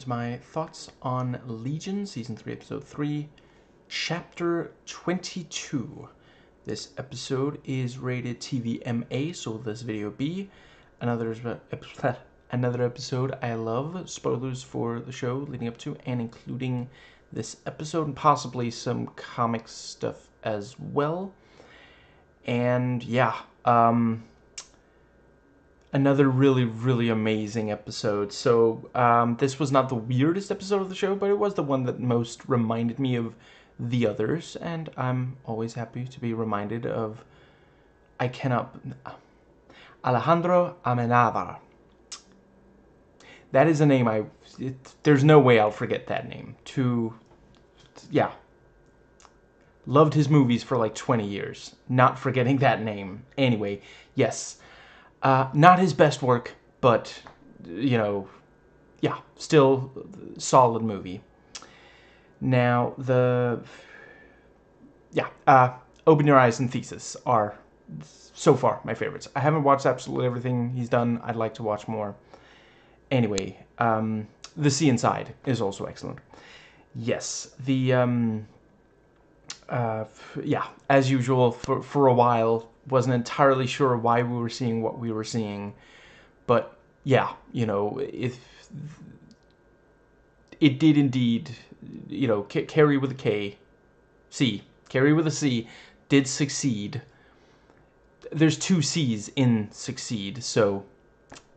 My thoughts on Legion, Season 3, Episode 3, Chapter 22. This episode is rated TVMA, so will this video be another episode I love. Spoilers for the show leading up to and including this episode, and possibly some comic stuff as well. And yeah, another really amazing episode. So this was not the weirdest episode of the show, but it was the one that most reminded me of the others, and I'm always happy to be reminded of Alejandro Amenabar. That is a name there's no way I'll forget that name. Yeah. Loved his movies for like 20 years. Not forgetting that name. Anyway, yes. Not his best work, but, yeah, still solid movie. Now, Open Your Eyes and Thesis are, so far, my favorites. I haven't watched absolutely everything he's done. I'd like to watch more. Anyway, The Sea Inside is also excellent. Yes, as usual, for a while, wasn't entirely sure why we were seeing what we were seeing, but yeah, if it did indeed, Carrie with a K, Carrie with a C, did succeed. There's two C's in succeed, so,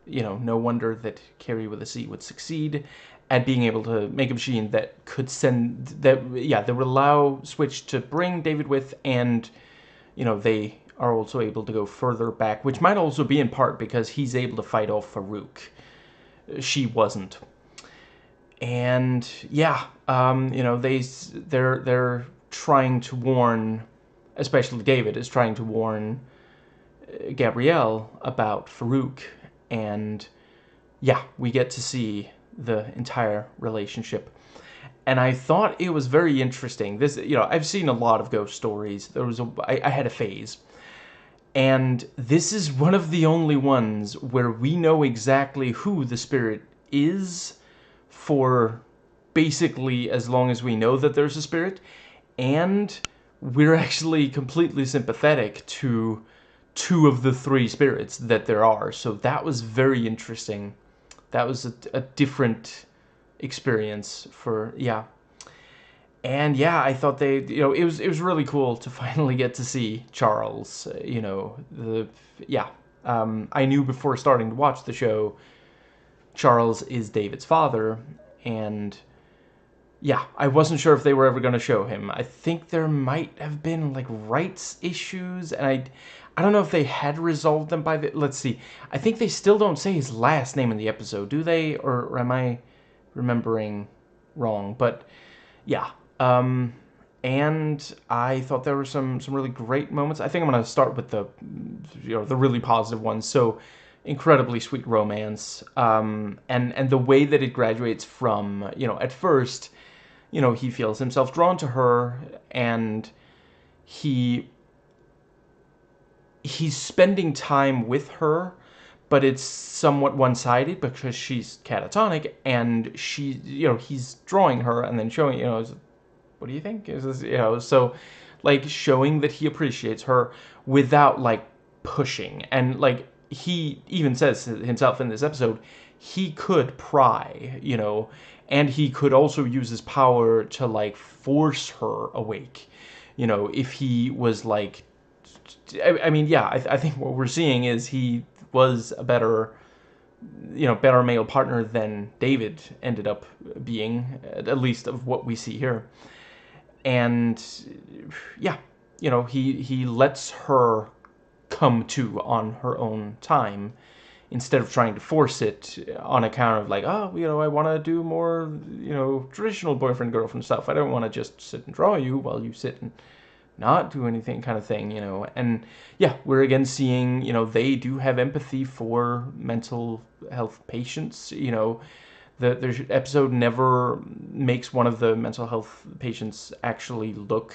no wonder that Carrie with a C would succeed at being able to make a machine that could that would allow Switch to bring David with, and, they are also able to go further back, which might also be in part because he's able to fight off Farouk. She wasn't. And yeah, they're trying to warn, especially David is trying to warn Gabrielle about Farouk, and yeah, we get to see the entire relationship. And I thought it was very interesting. This, I've seen a lot of ghost stories. I had a phase. And this is one of the only ones where we know exactly who the spirit is for basically as long as we know that there's a spirit. And we're actually completely sympathetic to two of the three spirits that there are. So that was very interesting. That was a different experience for. And yeah, I thought it was really cool to finally get to see Charles. I knew before starting to watch the show, Charles is David's father, and yeah, I wasn't sure if they were ever going to show him. I think there might have been like rights issues, and I don't know if they had resolved them by let's see. I think they still don't say his last name in the episode, do they? Or am I remembering wrong? But yeah. And I thought there were some really great moments. I think I'm going to start with the really positive ones. So, incredibly sweet romance. And the way that it graduates from, at first, he feels himself drawn to her, and he's spending time with her, but it's somewhat one-sided because she's catatonic, and he's drawing her and then showing, what do you think? Is this, so, like, showing that he appreciates her without, like, pushing. And, like, he even says himself in this episode, he could pry, and he could also use his power to, like, force her awake, if he was, like, I think what we're seeing is he was a better male partner than David ended up being, at least of what we see here. And yeah, he lets her come to on her own time instead of trying to force it on account of like, I want to do more, traditional boyfriend-girlfriend stuff. I don't want to just sit and draw you while you sit and not do anything kind of thing, And yeah, we're again seeing, they do have empathy for mental health patients, The episode never makes one of the mental health patients actually look,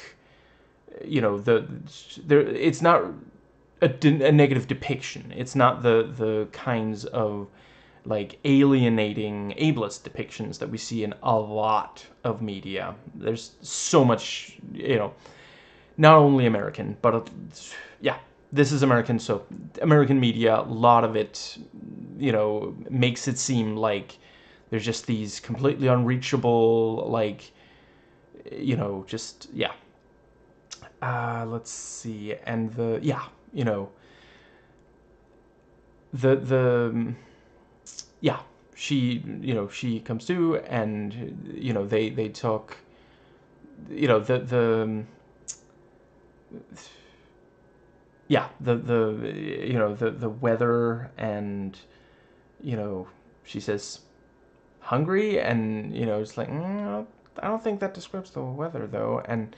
it's not a negative depiction. It's not the kinds of like alienating ableist depictions that we see in a lot of media. There's so much, not only American, but yeah, this is American, so American media, a lot of it, makes it seem like there's just these completely unreachable, like, just, yeah. Let's see, and the yeah, she comes to, and they talk, the yeah, the weather, and she says hungry, and it's like, I don't think that describes the weather though. And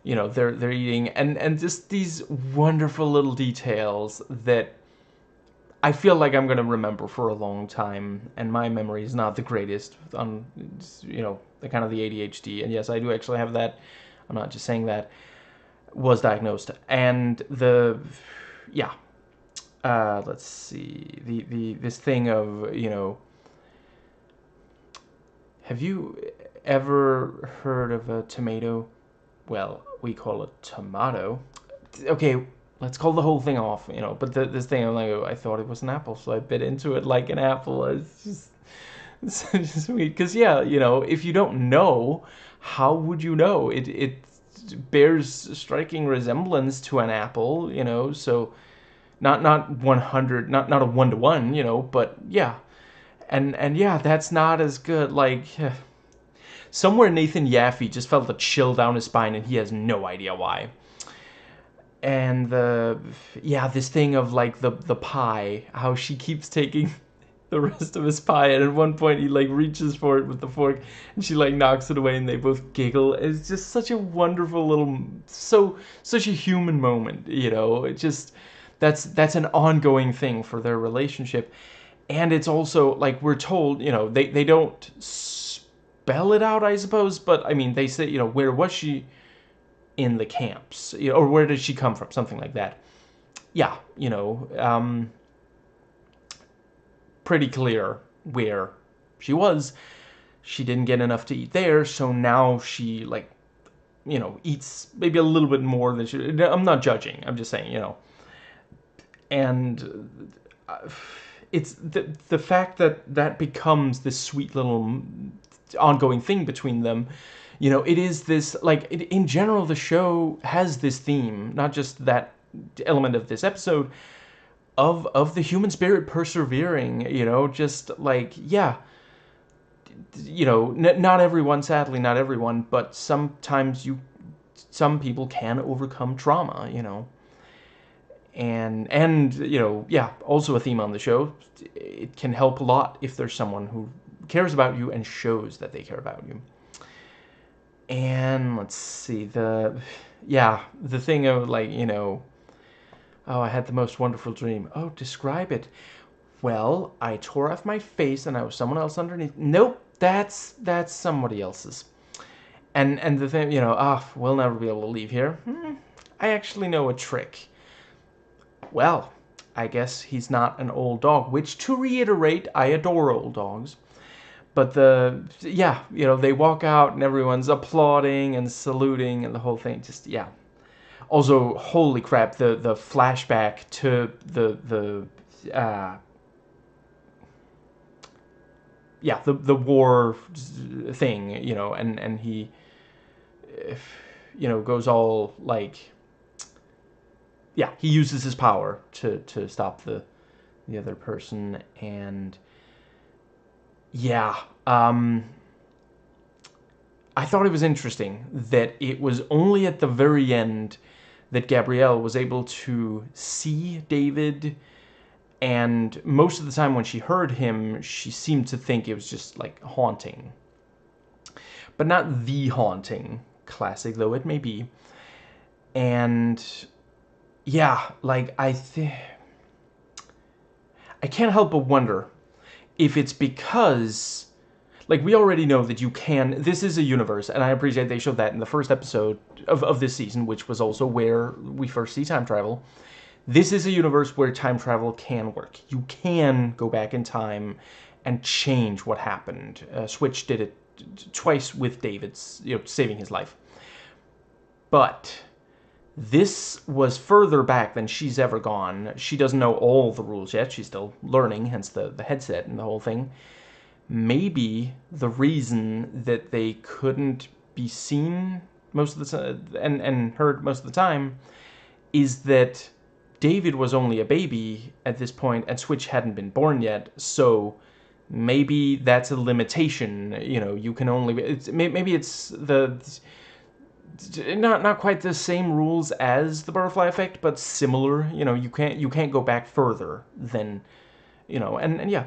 they're eating, and just these wonderful little details that I feel like I'm gonna remember for a long time. And my memory is not the greatest on the kind of the ADHD, and yes, I do actually have that. I'm not just saying that. Was diagnosed. And yeah, let's see, the this thing of, have you ever heard of a tomato? Well, we call it tomato. Okay, let's call the whole thing off, but this thing, I'm like, oh, I thought it was an apple, so I bit into it like an apple. It's just it's sweet, because yeah, if you don't know, how would you know? It bears striking resemblance to an apple, so not 100, not a 1-to-1, but yeah. And yeah, that's not as good. Like, somewhere Nathan Yaffe just felt a chill down his spine, and he has no idea why. And this thing of like the pie, how she keeps taking the rest of his pie, and at one point he like reaches for it with the fork, and she like knocks it away, and they both giggle. It's just such a wonderful little, such a human moment, It just, that's an ongoing thing for their relationship. And it's also like, we're told, they don't spell it out, I suppose, but I mean, they say, where was she in the camps, or where did she come from, something like that. Yeah, pretty clear where she was. She didn't get enough to eat there, so now she, like, eats maybe a little bit more than she. I'm not judging. I'm just saying, and it's the fact that becomes this sweet little ongoing thing between them. It is this, like, in general, the show has this theme, not just that element of this episode, of the human spirit persevering, just like, yeah, not everyone, sadly, not everyone, but sometimes some people can overcome trauma, and yeah, also a theme on the show. It can help a lot if there's someone who cares about you and shows that they care about you. And let's see, the thing of, like, oh, I had the most wonderful dream. Oh, describe it. Well, I tore off my face and I was someone else underneath. Nope, that's somebody else's. And the thing, we'll never be able to leave here. I actually know a trick. Well, I guess he's not an old dog, which, to reiterate, I adore old dogs. But they walk out and everyone's applauding and saluting and the whole thing. Just, yeah. Also, holy crap, the flashback to the war thing, and he, goes all, like, yeah, he uses his power to stop the other person. And yeah, I thought it was interesting that it was only at the very end that Gabrielle was able to see David, and most of the time when she heard him, she seemed to think it was just, like, haunting. But not the haunting, classic though it may be. And yeah, like, I can't help but wonder if it's because, like, we already know that this is a universe, and I appreciate they showed that in the first episode of this season, which was also where we first see time travel. This is a universe where time travel can work. You can go back in time and change what happened. Switch did it twice with David's, saving his life. But this was further back than she's ever gone. She doesn't know all the rules yet. She's still learning, hence the headset and the whole thing. Maybe the reason that they couldn't be seen most of the time and heard most of the time is that David was only a baby at this point and Switch hadn't been born yet, so maybe that's a limitation. You can only, maybe it's the not quite the same rules as the butterfly effect, but similar. You can't go back further than, and yeah,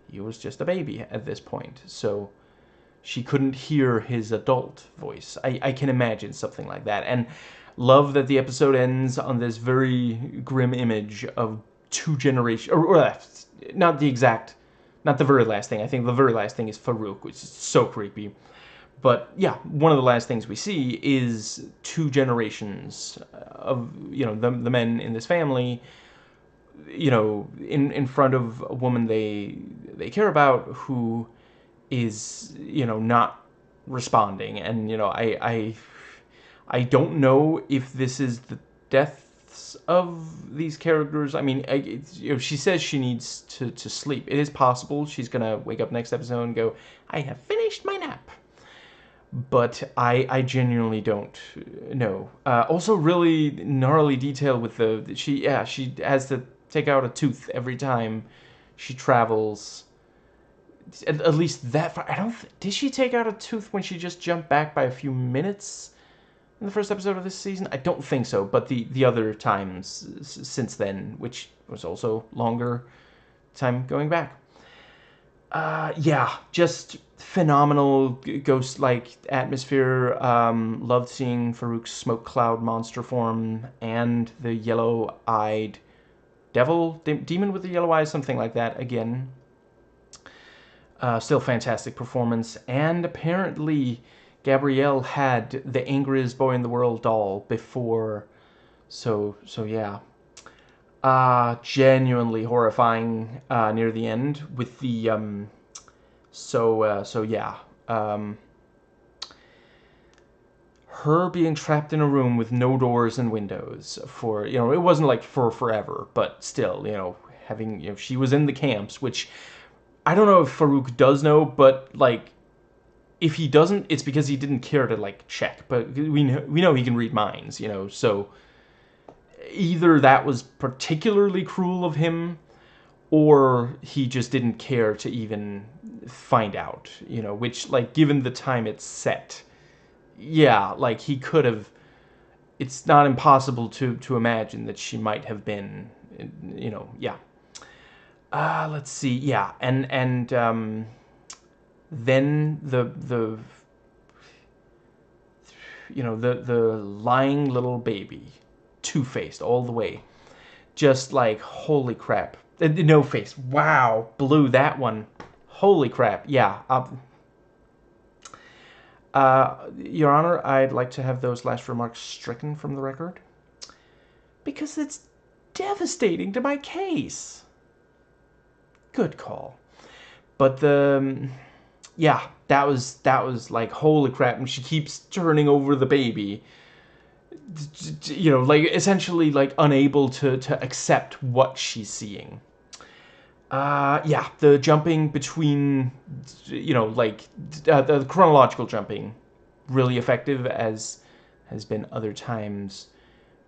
he was just a baby at this point, so she couldn't hear his adult voice. I can imagine something like that, and love that the episode ends on this very grim image of two generations, or not the very last thing. I think the very last thing is Farouk, which is so creepy. But yeah, one of the last things we see is two generations of, the men in this family, in front of a woman they care about who is, not responding. And, I don't know if this is the deaths of these characters. I mean, she says she needs to sleep. It is possible she's going to wake up next episode and go, I have finished my nap. But I genuinely don't know. Also, really gnarly detail with she has to take out a tooth every time she travels. At least that far. Did she take out a tooth when she just jumped back by a few minutes in the first episode of this season? I don't think so. But the other times since then, which was also longer time going back. Yeah, just phenomenal ghost-like atmosphere. Loved seeing Farouk's smoke cloud monster form and the yellow-eyed demon with the yellow eyes, something like that again. Still fantastic performance. And apparently Gabrielle had the angriest boy in the world doll before. So yeah. Genuinely horrifying near the end with the her being trapped in a room with no doors and windows for, it wasn't like for forever, but still, having, she was in the camps, which I don't know if Farouk does know, but like if he doesn't, it's because he didn't care to like check. But we know he can read minds, so either that was particularly cruel of him, or he just didn't care to even find out, which, like, given the time it's set, yeah, like, he could have, it's not impossible to imagine that she might have been, yeah. Let's see, yeah, and then the lying little baby, two-faced all the way, just like, holy crap. No face, wow, blew that one, holy crap. Yeah. Your Honor, I'd like to have those last remarks stricken from the record because it's devastating to my case. Good call. But yeah, that was like, holy crap. And she keeps turning over the baby, like, essentially, like, unable to accept what she's seeing. Yeah, the jumping between, like, the chronological jumping, really effective, as has been other times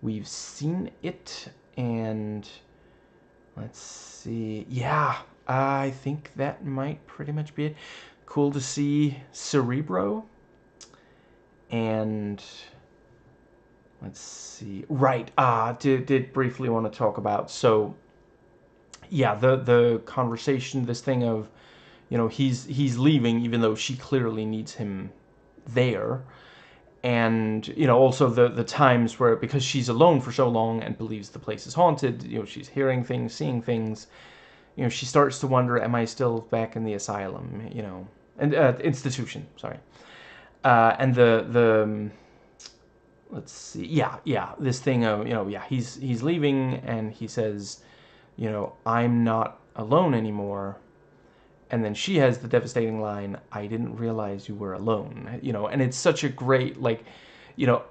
we've seen it. And let's see, yeah, I think that might pretty much be it. Cool to see Cerebro. And let's see, right, did briefly want to talk about, so yeah, the conversation, this thing of, he's leaving even though she clearly needs him there. And, also the times where, because she's alone for so long and believes the place is haunted, she's hearing things, seeing things, she starts to wonder, am I still back in the asylum, and institution, sorry. And the let's see, yeah, this thing of, yeah, he's leaving, and he says, I'm not alone anymore. And then she has the devastating line, "I didn't realize you were alone." And it's such a great, like,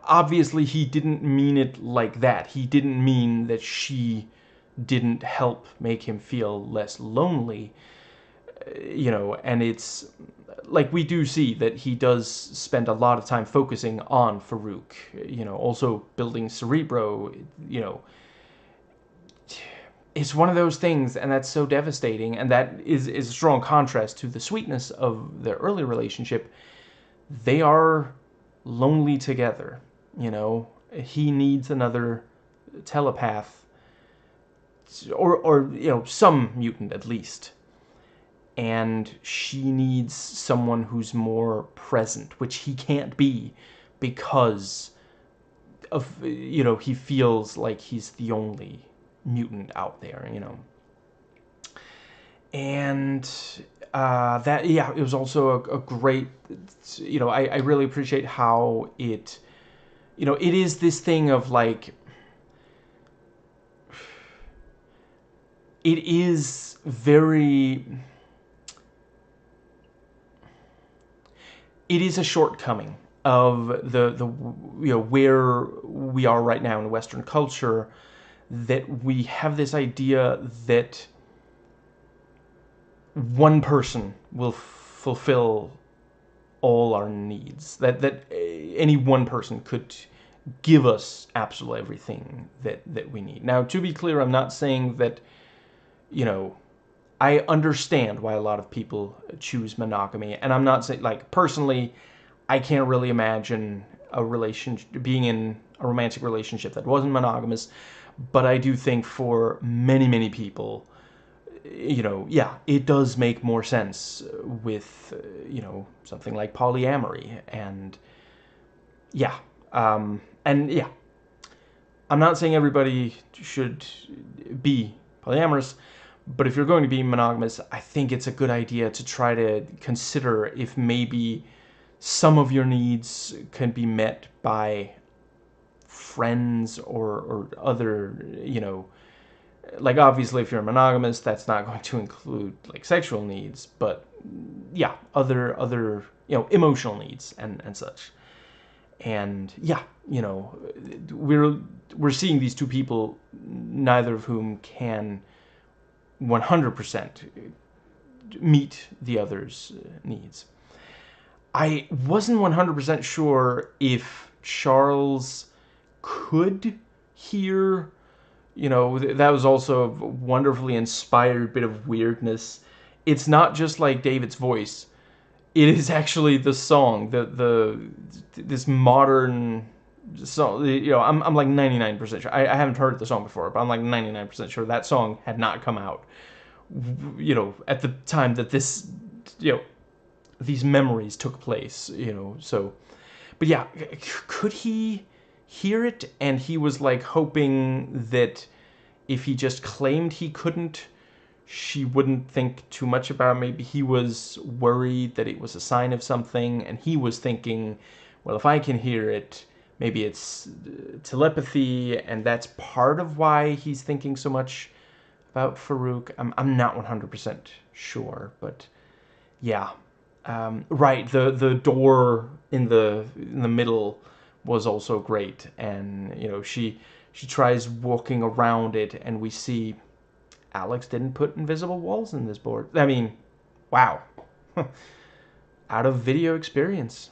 obviously he didn't mean it like that. He didn't mean that she didn't help make him feel less lonely. And it's like, we do see that he does spend a lot of time focusing on Farouk, also building Cerebro. It's one of those things, and that's so devastating, and that is a strong contrast to the sweetness of their early relationship. They are lonely together. He needs another telepath, or some mutant at least, and she needs someone who's more present, which he can't be because of he feels like he's the only mutant out there. And that, yeah, it was also a great, I really appreciate how it is this thing of, like, it is very, it is a shortcoming of the where we are right now in Western culture, that we have this idea that one person will fulfill all our needs, that any one person could give us absolutely everything that we need. Now, to be clear, I'm not saying that, I understand why a lot of people choose monogamy, and I'm not saying, like, personally, I can't really imagine being in a romantic relationship that wasn't monogamous, but I do think for many, many people, yeah, it does make more sense with, something like polyamory, and yeah, and yeah, I'm not saying everybody should be polyamorous, but if you're going to be monogamous, I think it's a good idea to try to consider if maybe some of your needs can be met by friends or other, like, obviously if you're monogamous, that's not going to include, like, sexual needs, but yeah, other emotional needs and such. And yeah, we're seeing these two people, neither of whom can 100% meet the other's needs. I wasn't 100% sure if Charles could hear, that was also a wonderfully inspired bit of weirdness. It's not just like David's voice. It is actually the song, this modern song. I'm like 99% sure. I haven't heard the song before, but I'm like 99% sure that song had not come out, at the time that this, these memories took place, so. But yeah, could he hear it? And he was, like, hoping that if he just claimed he couldn't, she wouldn't think too much about it. Maybe he was worried that it was a sign of something, and he was thinking, well, if I can hear it, maybe it's telepathy, and that's part of why he's thinking so much about Farouk. I'm not 100% sure, but yeah. Right, the door in the middle was also great, and she tries walking around it, and we see Alex didn't put invisible walls in this board. I mean, wow. Out of video experience.